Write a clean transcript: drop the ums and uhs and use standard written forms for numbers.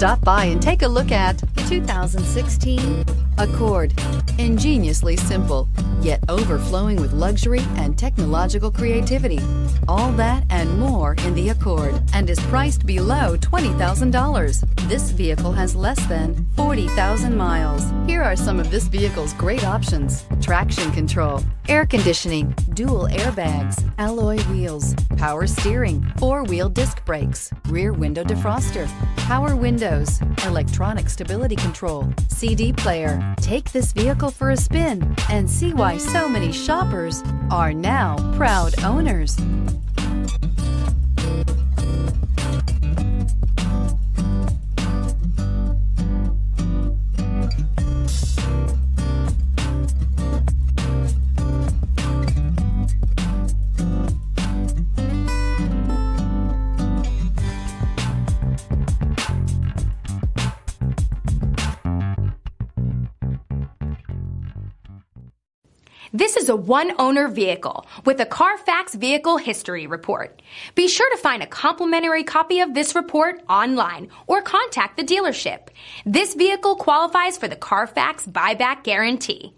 Stop by and take a look at the 2016 Accord. Ingeniously simple, yet overflowing with luxury and technological creativity. All that and more in the Accord, and is priced below $20,000. This vehicle has less than 40,000 miles. Here are some of this vehicle's great options: traction control, air conditioning, dual airbags, alloy wheels, power steering, four-wheel disc brakes, rear window defroster, power windows, electronic stability control, CD player. Take this vehicle for a spin and see why so many shoppers are now proud owners. This is a one-owner vehicle with a Carfax Vehicle History Report. Be sure to find a complimentary copy of this report online or contact the dealership. This vehicle qualifies for the Carfax Buyback Guarantee.